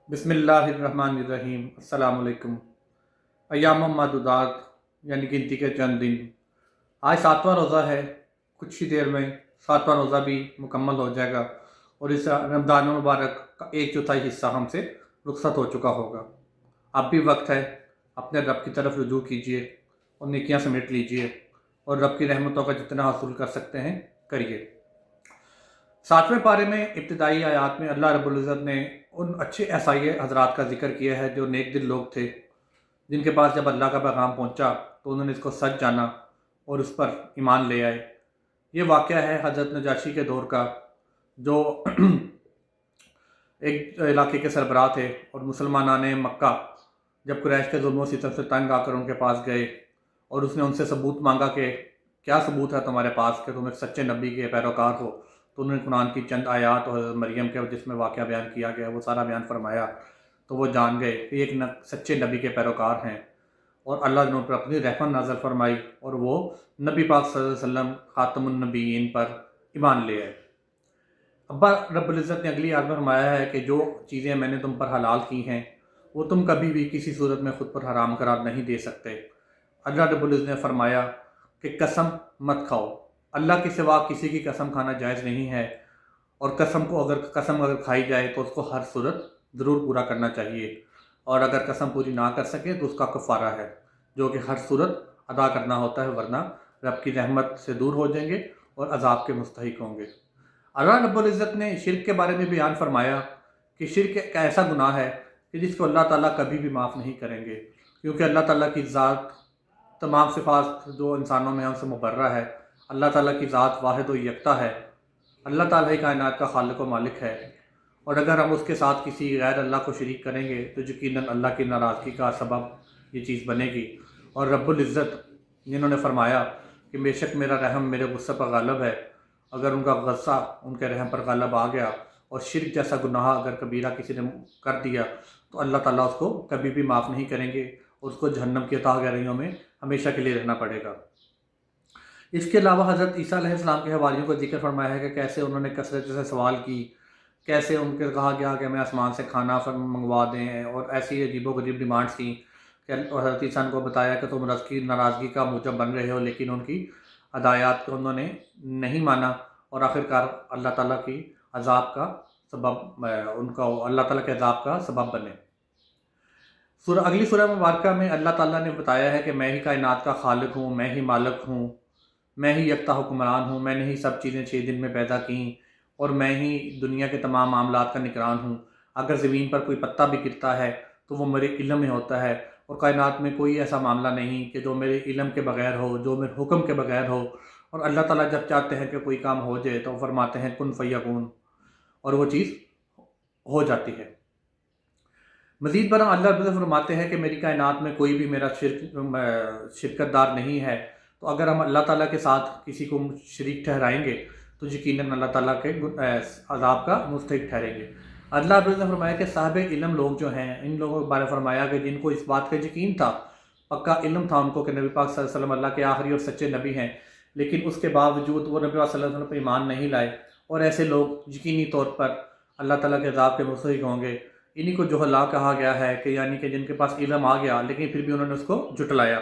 बिस्मिल्लाहिर्रहमानिर्रहीम। अस्सलाम वालेकुम। अय्याम मादूदात यानी गिनती के चंद दिन। आज सातवां रोज़ा है। कुछ ही देर में सातवां रोज़ा भी मुकम्मल हो जाएगा और इस रमज़ान मुबारक का एक चौथाई हिस्सा हमसे रुखसत हो चुका होगा। अब भी वक्त है, अपने रब की तरफ रुजू कीजिए और नेकियां समेट लीजिए और रब की रहमतों का जितना हासिल कर सकते हैं करिए। सातवें पारे में इब्तिदाई आयात में अल्लाह रब्बुल इज़्ज़त ने उन अच्छे एसाइए हजरात का जिक्र किया है जो नेक दिल लोग थे, जिनके पास जब अल्लाह का पैगाम पहुंचा तो उन्होंने इसको सच जाना और उस पर ईमान ले आए। ये वाक़या है हज़रत नजाशी के दौर का, जो एक इलाके के सरबराह थे और मुसलमानाने मक्का जब कुरैश के जुल्म सितम से तंग आकर उनके पास गए और उसने उनसे सबूत मांगा कि क्या सबूत है तुम्हारे पास कि तुम एक सच्चे नबी के पैरोकार हो, तो उन्होंने कुरान की चंद आयात और मरियम के जिसमें वाक़या बयान किया गया वो सारा बयान फरमाया। तो वो जान गए कि एक सच्चे नबी के पैरोकार हैं और अल्लाह ने उन पर अपनी रहमत नाज़िल फरमाई और वो नबी पाक सल्लल्लाहु अलैहि वसल्लम ख़ातमुन नबीयीन पर ईमान ले आए। अब्बा रब्बुल इज़्ज़त ने अगली आयत में फरमाया है कि जो चीज़ें मैंने तुम पर हलाल की हैं वो तुम कभी भी किसी सूरत में ख़ुद पर हराम करार नहीं दे सकते। अल्लाह रब्बुल इज़्ज़त ने फरमाया कि कसम मत खाओ, अल्लाह के सिवा किसी की कसम खाना जायज़ नहीं है और कसम अगर खाई जाए तो उसको हर सूरत ज़रूर पूरा करना चाहिए और अगर कसम पूरी ना कर सके तो उसका कफ़ारा है जो कि हर सूरत अदा करना होता है, वरना रब की रहमत से दूर हो जाएंगे और अजाब के मुस्तहिक होंगे। अल्लाह रब्बुल इज़्ज़त ने शिर्क के बारे में बयान फरमाया कि शिर्क एक ऐसा गुनाह है कि जिसको अल्लाह ताला कभी भी माफ़ नहीं करेंगे, क्योंकि अल्लाह ताला की ज़ात तमाम सिफ़ात जो इंसानों में हमसे मुबर्रा है। अल्लाह ताला की ज़ात वाहिद व यकता है। अल्लाह ताला ही कायनात का खालिक व मालिक है और अगर हम उसके साथ किसी गैर अल्लाह को शरीक करेंगे तो यकीनन अल्लाह की नाराज़गी का सबब ये चीज़ बनेगी। और रब्बुल इज़्ज़त जिन्होंने फरमाया कि बेशक मेरा रहम मेरे गुस्से पर गालिब है, अगर उनका गुस्सा उनके रहम पर गालिब आ गया और शिर्क जैसा गुनाह अगर कबीरा किसी ने कर दिया तो अल्लाह ताला उसको कभी भी माफ़ नहीं करेंगे और उसको जहन्नम की अता गहराइयों में हमेशा के लिए रहना पड़ेगा। इसके अलावा हज़रत ईसा अलैहिस्सलाम के हवारियों का जिक्र फरमाया है कि कैसे उन्होंने कसरत से सवाल की, कैसे उनके कहा गया कि हमें आसमान से खाना मंगवा दें और ऐसी अजीबोगरीब डिमांड्स थी कि हज़रत ईसा को बताया कि तुम रब की नाराज़गी का मूजब बन रहे हो, लेकिन उनकी हदायत को उन्होंने नहीं माना और आखिरकार अल्लाह ताला की अजाब का अल्लाह ताला के अजाब का सबब बने। अगली सूरह मुबारक में अल्लाह ताला ने बताया है कि मैं ही कायनात का खालिक हूँ, मैं ही मालिक हूँ, मैं ही यकता हुक्मरान हूँ, मैंने ही सब चीज़ें 6 दिन में पैदा की और मैं ही दुनिया के तमाम मामलात का निगरान हूँ। अगर ज़मीन पर कोई पत्ता भी गिरता है तो वो मेरे इल्म में होता है और कायनात में कोई ऐसा मामला नहीं कि जो मेरे इल्म के बगैर हो, जो मेरे हुक्म के बगैर हो। और अल्लाह ताला जब चाहते हैं कि कोई काम हो जाए तो फरमाते हैं कुन फयकून और वो चीज़ हो जाती है। मज़ीद बरं अल्लाह फरमाते हैं कि मेरी कायनात में कोई भी मेरा शिरकतदार नहीं है, तो अगर हम अल्लाह ताला के साथ किसी को शरीक ठहराएंगे तो यकीनन अल्लाह ताला के अज़ाब का मुस्तहिक ठहरेंगे। अल्लाह ने फरमाया कि साहिब इल्म लोग जो हैं, इन लोगों के बारे में फरमाया कि जिनको इस बात का यकीन था, पक्का इल्म था उनको कि नबी पाक सल्लल्लाहु अलैहि वसल्लम अल्लाह के आखिरी और सच्चे नबी हैं, लेकिन उसके बावजूद वो नबी पाक सल्लल्लाहु अलैहि वसल्लम पर ईमान नहीं लाए और ऐसे लोग यकीनी तौर पर अल्लाह ताला के अज़ाब के मुस्तहिक होंगे। इन्हीं को जुहला कहा गया है कि यानी कि जिनके पास इल्म आ गया लेकिन फिर भी उन्होंने उसको जुटलाया।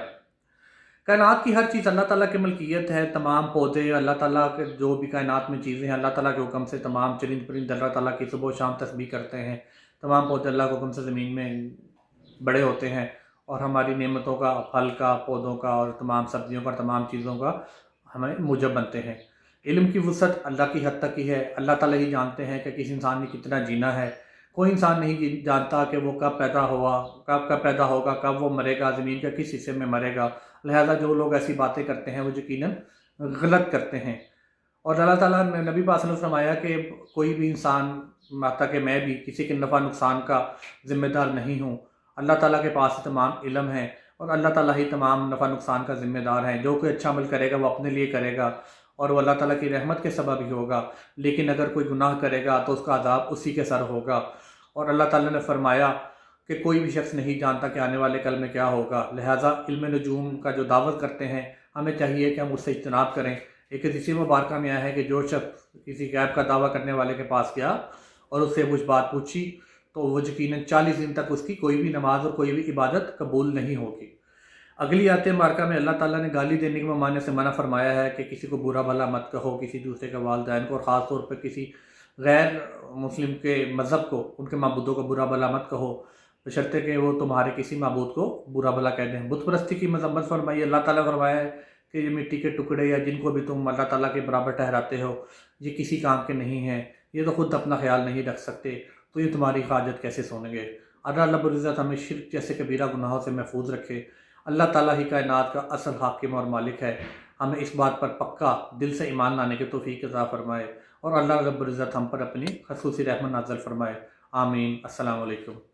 कायनात की हर चीज़ अल्लाह ताला की मलकियत है। तमाम पौधे अल्लाह ताला के, जो भी कायनात में चीज़ें हैं अल्लाह ताला के हुक्म से, तमाम चरिंद परिंद अल्लाह ताला की सुबह शाम तस्बीह करते हैं। तमाम पौधे अल्लाह के हुक्म से ज़मीन में बड़े होते हैं और हमारी नेमतों का, फल का, पौधों का और तमाम सब्जियों का, तमाम चीज़ों का हमें मूजब बनते हैं। इल्म की वुसअत अल्लाह की हद तक ही है। अल्लाह ताला ही जानते हैं कि किस इंसान ने कितना जीना है। कोई इंसान नहीं जानता कि वो कब पैदा हुआ, कब पैदा होगा, कब वो मरेगा, ज़मीन के किस हिस्से में मरेगा। लिहाजा जो लोग ऐसी बातें करते हैं वो यकीनन गलत करते हैं। और अल्लाह ताला ने नबी पाक सल्लल्लाहु अलैहि वसल्लम फरमाया कि कोई भी इंसान, माता कि मैं भी, किसी के नफ़ा नुकसान का ज़िम्मेदार नहीं हूँ। अल्लाह ताला के पास तमाम इल्म है और अल्लाह ताला ही तमाम नफ़ा नुकसान का ज़िम्मेदार है। जो कोई अच्छा अमल करेगा वो अपने लिए करेगा और वो अल्लाह ताला की रहमत के सबब ही होगा, लेकिन अगर कोई गुनाह करेगा तो उसका अज़ाब उसी के सर होगा। और अल्लाह ताला ने फरमाया कि कोई भी शख्स नहीं जानता कि आने वाले कल में क्या होगा। लिहाजा इल्म नजूम का जो दावत करते हैं हमें चाहिए कि हम उससे इज्तनाब करें। एक हदीस मुबारक में आया है कि जो शख्स किसी गैब का दावा करने वाले के पास गया और उससे कुछ बात पूछी تو وہ یقیناً 40 دن تک اس کی کوئی بھی نماز اور کوئی بھی عبادت قبول نہیں ہوگی۔ اگلی آیت مبارکہ میں اللہ تعالیٰ نے گالی دینے کے ممانے سے منع فرمایا ہے کہ کسی کو برا بھلا مت کہو، کسی دوسرے کے والدین کو، اور خاص طور پہ کسی غیر مسلم کے مذہب کو، ان کے معبودوں کو برا بھلا مت کہو، بشرطے کہ وہ تمہارے کسی معبود کو برا بھلا کہہ دیں۔ بت پرستی کی مذمت فرمائی، اللہ تعالیٰ نے فرمایا ہے کہ یہ مٹی کے ٹکڑے یا جن کو بھی تم اللہ تعالیٰ کے برابر ٹھہراتے ہو، یہ کسی کام کے نہیں ہیں، یہ تو خود اپنا خیال نہیں رکھ سکتے، تو یہ تمہاری حاجت کیسے سنیں گے۔ اللہ رب العزت ہمیں شرک جیسے کبیرہ گناہوں سے محفوظ رکھے۔ اللہ تعالیٰ ہی کائنات کا اصل حاکم اور مالک ہے، ہمیں اس بات پر پکا دل سے ایمان لانے کی توفیق عطا فرمائے، اور اللہ رب العزت ہم پر اپنی خصوصی رحمت نازل فرمائے۔ آمین۔ السلام علیکم۔